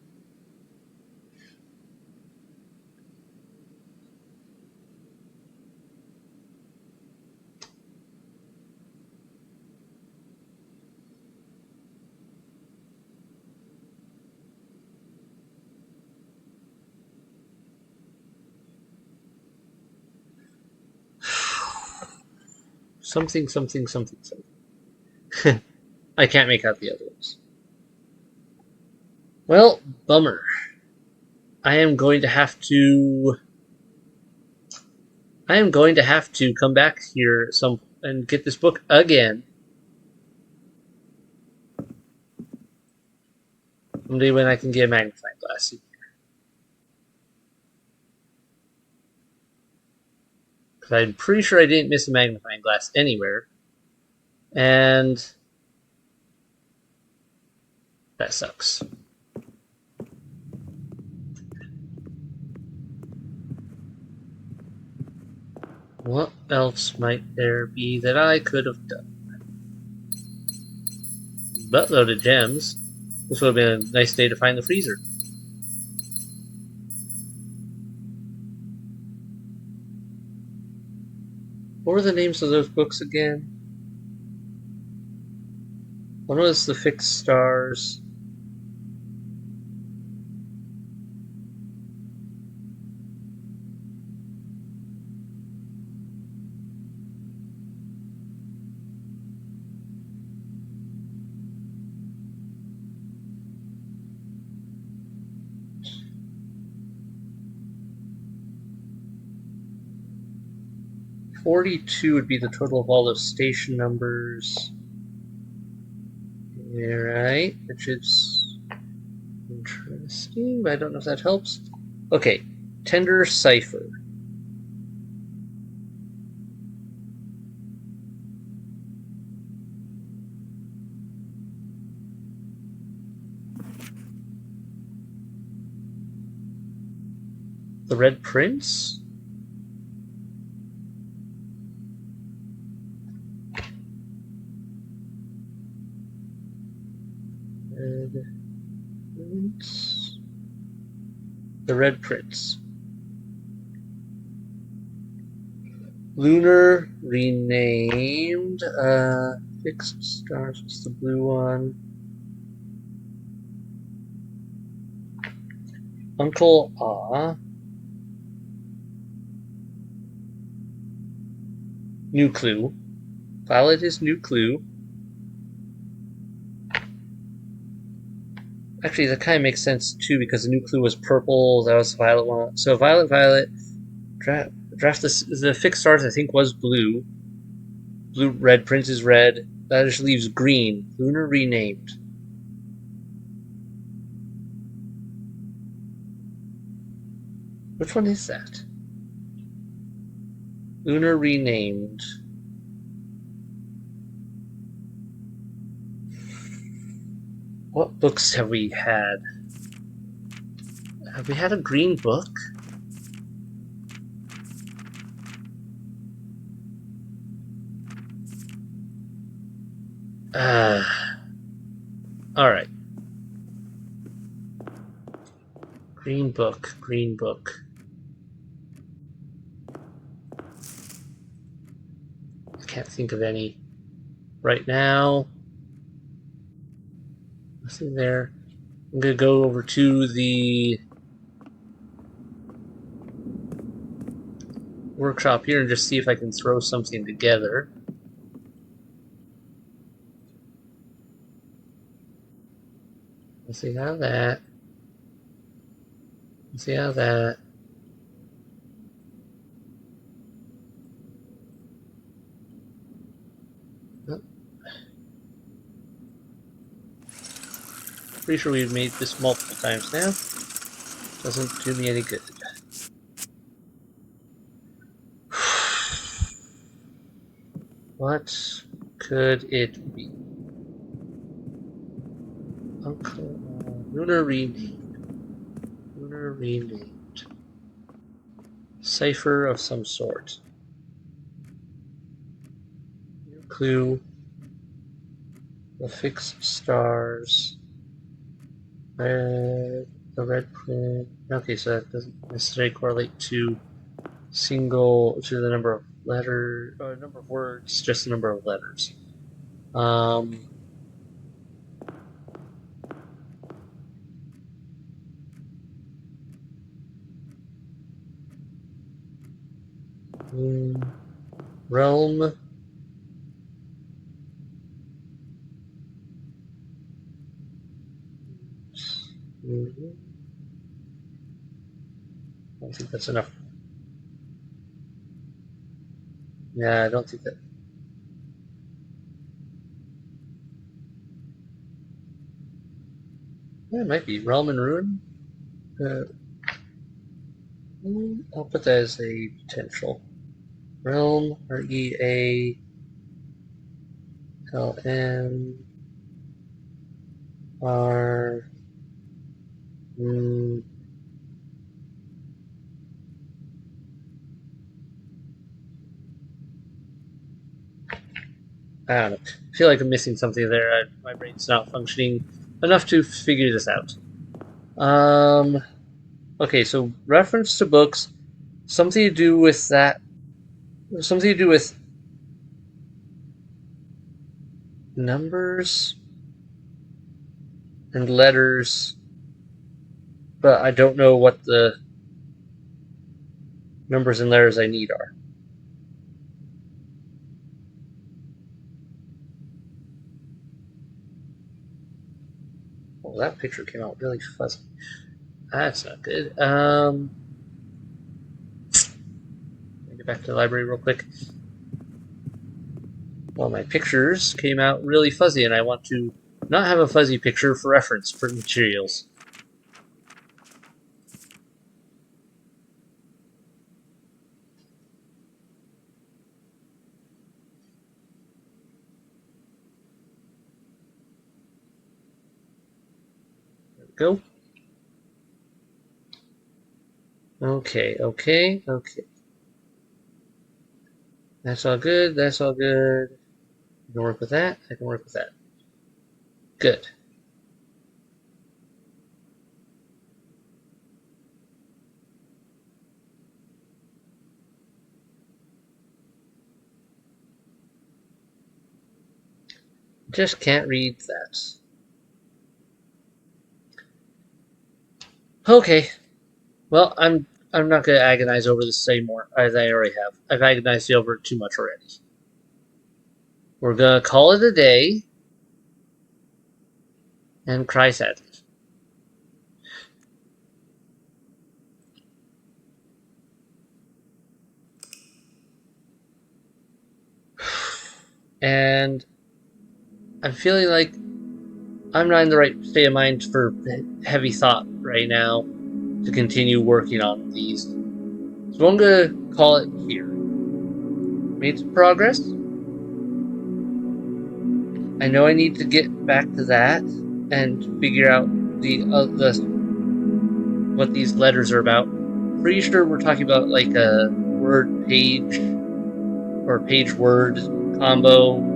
Something, something, something, something. I can't make out the other ones. Well, bummer. I am going to have to. I am going to have to come back here some and get this book again. Someday when I can get a magnifying glass. Because I'm pretty sure I didn't miss a magnifying glass anywhere. And that sucks. What else might there be that I could have done? Buttload of gems. This would have been a nice day to find the freezer. What were the names of those books again? One was The Fixed Stars. $42 would be the total of all those station numbers. Alright, which is interesting, but I don't know if that helps. Okay, Tender Cipher. The Red Prince? The Red Prince. Lunar renamed. Fixed stars. What's the blue one? Uncle Ah. New clue. Violet is new clue. Actually, that kind of makes sense too because the new clue was purple. That was the violet one. So violet, violet. Draft the fixed stars. I think was blue. Blue, red. Prince is red. That just leaves green. Lunar renamed. Which one is that? Lunar renamed. What books have we had? Have we had a green book? Alright. Green book, green book. I can't think of any right now. Nothing there. I'm gonna go over to the workshop here and just see if I can throw something together. Let's see how that. Let's see how that. Oh, pretty sure we've made this multiple times now. Doesn't do me any good. What could it be? Uncle Lunar renamed. Lunar renamed. Cipher of some sort. New clue. The fixed stars. Red. The red print. Okay, so that doesn't necessarily correlate to the number of letters or number of words, just the number of letters. Realm. I don't think that's enough. Yeah, I don't think that. Yeah, it might be Realm and Ruin. I'll put that as a potential. Realm, Realm, R. I don't know. I feel like I'm missing something there. My brain's not functioning enough to figure this out. Okay, so reference to books, something to do with that, something to do with numbers and letters, but I don't know what the numbers and letters I need are. Oh, that picture came out really fuzzy. That's not good. Let me get back to the library real quick. Well, my pictures came out really fuzzy, and I want to not have a fuzzy picture for reference for materials. There we go. Okay. That's all good. That's all good. I can work with that. I can work with that. Good. Just can't read that. Okay. Well, I'm not gonna agonize over this anymore, as I already have. I've agonized over it too much already. We're gonna call it a day and cry sadly. And I'm feeling like I'm not in the right state of mind for heavy thought right now to continue working on these. So I'm gonna call it here. Made some progress. I know I need to get back to that and figure out the what these letters are about. Pretty sure we're talking about like a word page or page word combo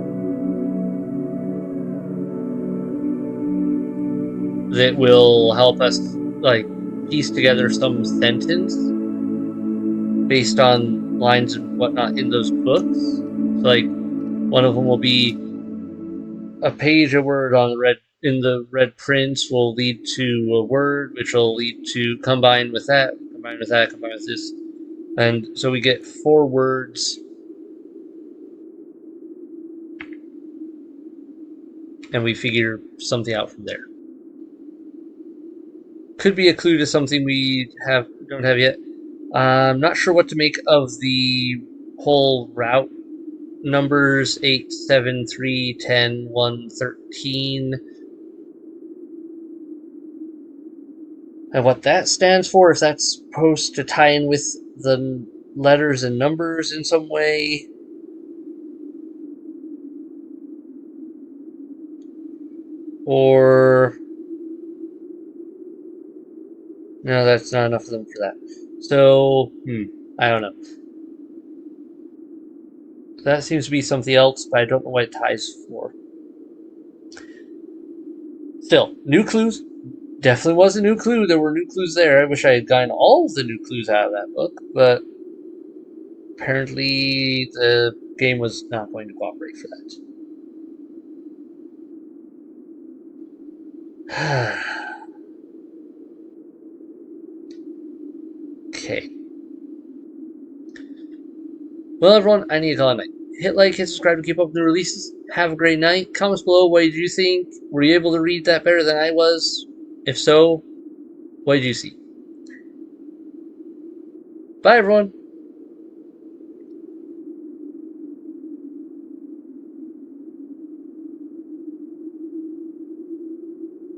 that will help us like piece together some sentence based on lines and whatnot in those books. So like one of them will be a page, a word on the red in the red print will lead to a word, which will lead to combine with that, combine with that, combine with this, and so we get 4 words, and we figure something out from there. Could be a clue to something we don't have yet. I'm not sure what to make of the whole route numbers 8, 7, 3, 10, 1, 13, and what that stands for. If that's supposed to tie in with the letters and numbers in some way, or no, that's not enough of them for that. So, I don't know. That seems to be something else, but I don't know what it ties for. Still, new clues. Definitely was a new clue. There were new clues there. I wish I had gotten all of the new clues out of that book, but apparently the game was not going to cooperate for that. Okay. Well, everyone, I need to call it night. Hit like, hit subscribe to keep up with new releases. Have a great night. Comments below, what did you think? Were you able to read that better than I was? If so, what did you see? Bye, everyone.